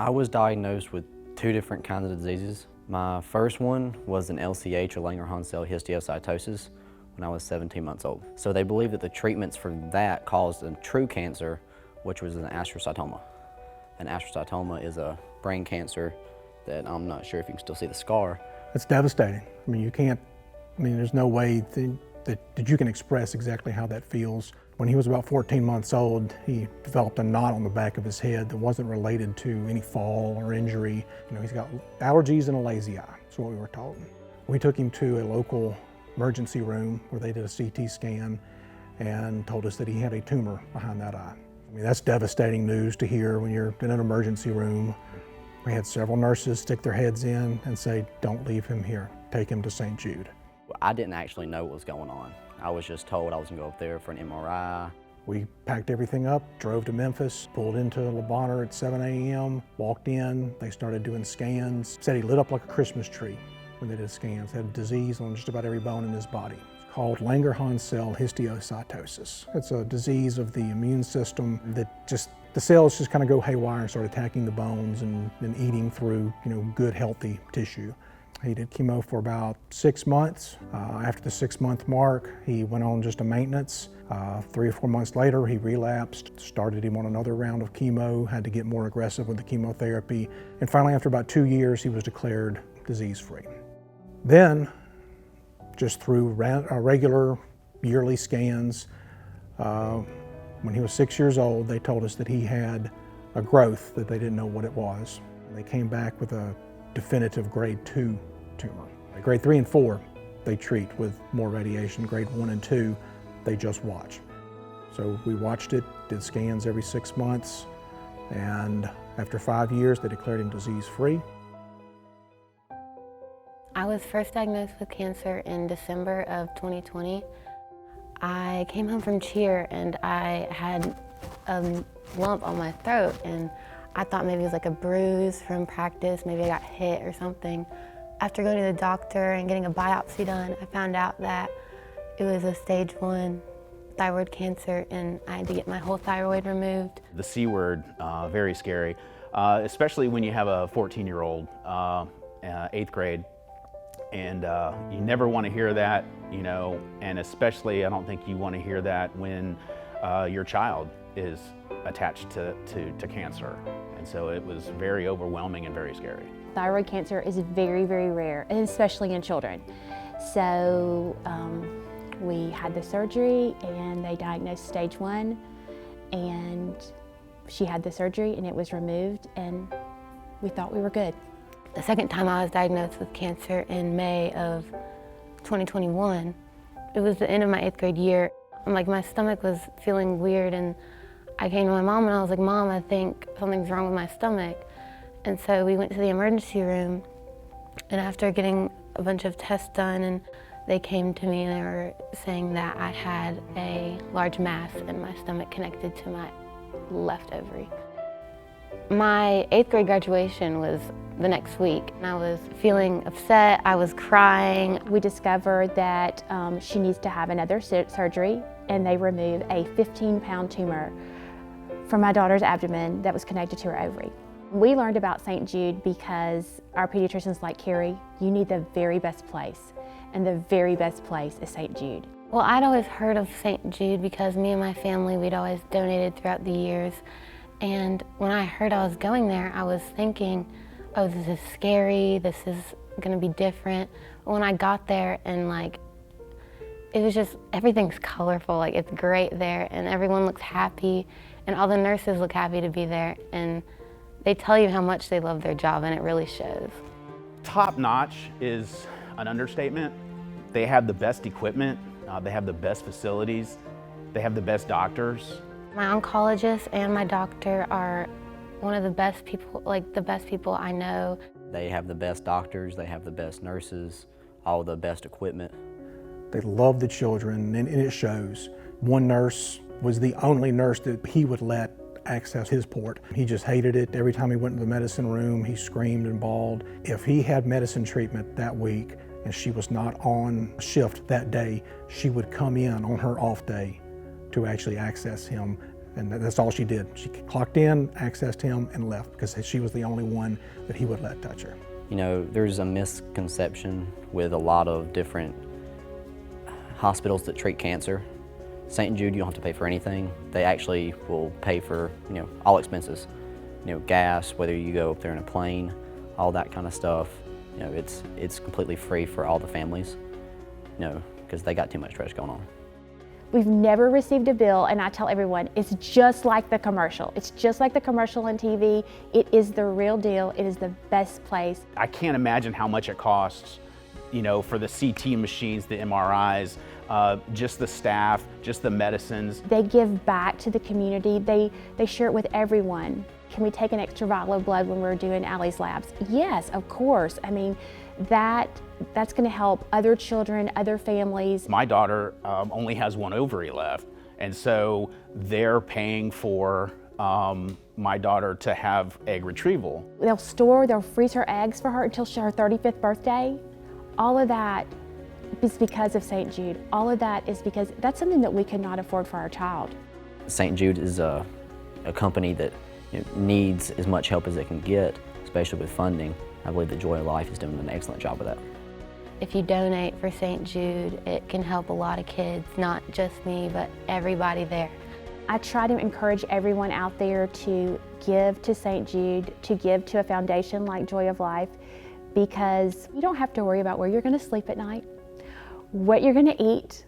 I was diagnosed with two different kinds of diseases. My first one was an LCH, or Langerhans cell histiocytosis, when I was 17 months old. So they believe that the treatments for that caused a true cancer, which was an astrocytoma. An astrocytoma is a brain cancer that I'm not sure if you can still see the scar. It's devastating. I mean, there's no way that you can express exactly how that feels. When he was about 14 months old, he developed a knot on the back of his head that wasn't related to any fall or injury. He's got allergies and a lazy eye, that's what we were told. We took him to a local emergency room where they did a CT scan and told us that he had a tumor behind that eye. I mean, that's devastating news to hear when you're in an emergency room. We had several nurses stick their heads in and say, "Don't leave him here, take him to St. Jude." I didn't actually know what was going on. I was just told I was gonna go up there for an MRI. We packed everything up, drove to Memphis, pulled into Le Bonheur at 7 a.m., walked in, they started doing scans. Said he lit up like a Christmas tree when they did scans. Had a disease on just about every bone in his body. It's called Langerhans cell histiocytosis. It's a disease of the immune system that the cells just kind of go haywire and start attacking the bones and eating through, good, healthy tissue. He did chemo for about 6 months. After the 6-month mark, he went on just a maintenance. 3 or 4 months later, he relapsed, started him on another round of chemo, had to get more aggressive with the chemotherapy. And finally, after about 2 years, he was declared disease-free. Then, just through regular yearly scans, when he was 6 years old, they told us that he had a growth that they didn't know what it was. And they came back with a definitive grade 2 tumor. Grade 3 and 4, they treat with more radiation. Grade 1 and 2, they just watch. So we watched it, did scans every 6 months, and after 5 years, they declared him disease-free. I was first diagnosed with cancer in December of 2020. I came home from cheer and I had a lump on my throat, and I thought maybe it was like a bruise from practice, maybe I got hit or something. After going to the doctor and getting a biopsy done, I found out that it was a stage 1 thyroid cancer, and I had to get my whole thyroid removed. The C word, very scary, especially when you have a 14-year-old, 8th grade, and you never want to hear that, and especially I don't think you want to hear that when your child is attached to cancer. And so it was very overwhelming and very scary. Thyroid cancer is very, very rare, and especially in children. So we had the surgery and they diagnosed stage 1, and she had the surgery and it was removed, and we thought we were good. The second time I was diagnosed with cancer in May of 2021, it was the end of my 8th grade year. My stomach was feeling weird, and I came to my mom and I was like, "Mom, I think something's wrong with my stomach." And so we went to the emergency room, and after getting a bunch of tests done, and they came to me and they were saying that I had a large mass in my stomach connected to my left ovary. My 8th grade graduation was the next week, and I was feeling upset, I was crying. We discovered that she needs to have another surgery, and they remove a 15-pound tumor from my daughter's abdomen that was connected to her ovary. We learned about St. Jude because our pediatrician's like, "Carrie, you need the very best place, and the very best place is St. Jude." Well, I'd always heard of St. Jude because me and my family, we'd always donated throughout the years. And when I heard I was going there, I was thinking, "Oh, this is scary, this is gonna be different." But when I got there, and it was just, everything's colorful, it's great there, and everyone looks happy, and all the nurses look happy to be there, and they tell you how much they love their job, and it really shows. Top notch is an understatement. They have the best equipment, they have the best facilities, they have the best doctors. My oncologist and my doctor are one of the best people, the best people I know. They have the best doctors, they have the best nurses, all the best equipment. They love the children, and it shows. One nurse was the only nurse that he would let access his port. He just hated it. Every time he went to the medicine room, he screamed and bawled. If he had medicine treatment that week and she was not on shift that day, she would come in on her off day to actually access him. And that's all she did. She clocked in, accessed him, and left because she was the only one that he would let touch her. You know, there's a misconception with a lot of different hospitals that treat cancer. St. Jude, you don't have to pay for anything. They actually will pay for, you know, all expenses. You know, gas, whether you go up there in a plane, all that kind of stuff. You know, it's completely free for all the families, you know, because they got too much stress going on. We've never received a bill, and I tell everyone, it's just like the commercial. It's just like the commercial on TV. It is the real deal. It is the best place. I can't imagine how much it costs, you know, for the CT machines, the MRIs, just the staff, just the medicines. They give back to the community. They share it with everyone. Can we take an extra vial of blood when we're doing Allie's labs? Yes, of course. I mean, that's going to help other children, other families. My daughter only has one ovary left, and so they're paying for my daughter to have egg retrieval. They'll freeze her eggs for her until her 35th birthday. All of that is because of St. Jude. All of that is because that's something that we could not afford for our child. St. Jude is a company that, you know, needs as much help as it can get, especially with funding. I believe that Joy of Life is doing an excellent job of that. If you donate for St. Jude, it can help a lot of kids, not just me, but everybody there. I try to encourage everyone out there to give to St. Jude, to give to a foundation like Joy of Life, because you don't have to worry about where you're going to sleep at night, what you're going to eat,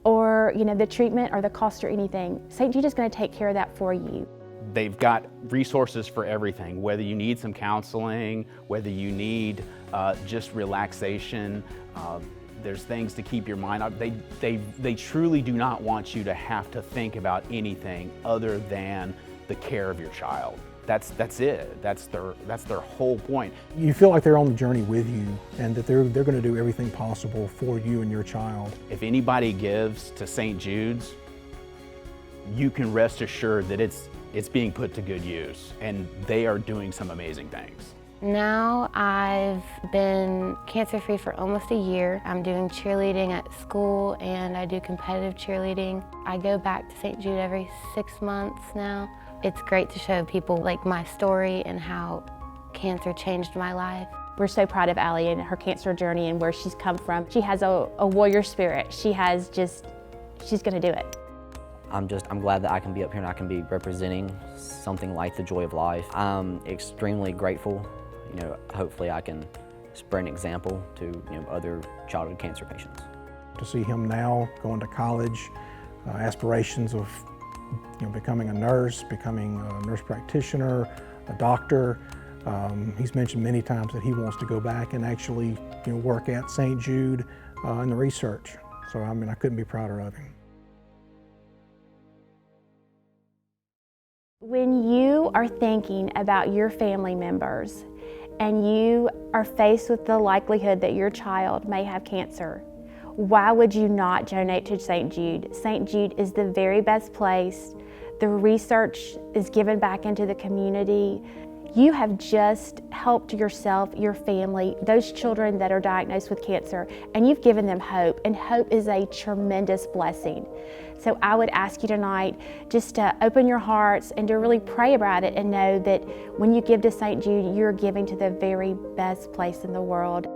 or, you know, the treatment or the cost or anything. St. Jude is going to take care of that for you. They've got resources for everything, whether you need some counseling, whether you need just relaxation. There's things to keep your mind up. They truly do not want you to have to think about anything other than the care of your child. That's it. That's their whole point. You feel like they're on the journey with you and that they're going to do everything possible for you and your child. If anybody gives to St. Jude's, you can rest assured that it's being put to good use, and they are doing some amazing things. Now I've been cancer-free for almost a year. I'm doing cheerleading at school and I do competitive cheerleading. I go back to St. Jude every 6 months now. It's great to show people like my story and how cancer changed my life. We're so proud of Allie and her cancer journey and where she's come from. She has a warrior spirit. She's gonna do it. I'm glad that I can be up here and I can be representing something like the Joy of Life. I'm extremely grateful. You know, hopefully I can spread an example to, you know, other childhood cancer patients. To see him now going to college, aspirations of, you know, becoming a nurse, becoming a nurse practitioner, a doctor. He's mentioned many times that he wants to go back and actually, you know, work at St. Jude in the research. So I mean, I couldn't be prouder of him. When you are thinking about your family members and you are faced with the likelihood that your child may have cancer, why would you not donate to St. Jude? St. Jude is the very best place. The research is given back into the community. You have just helped yourself, your family, those children that are diagnosed with cancer, and you've given them hope, and hope is a tremendous blessing. So I would ask you tonight just to open your hearts and to really pray about it and know that when you give to St. Jude, you're giving to the very best place in the world.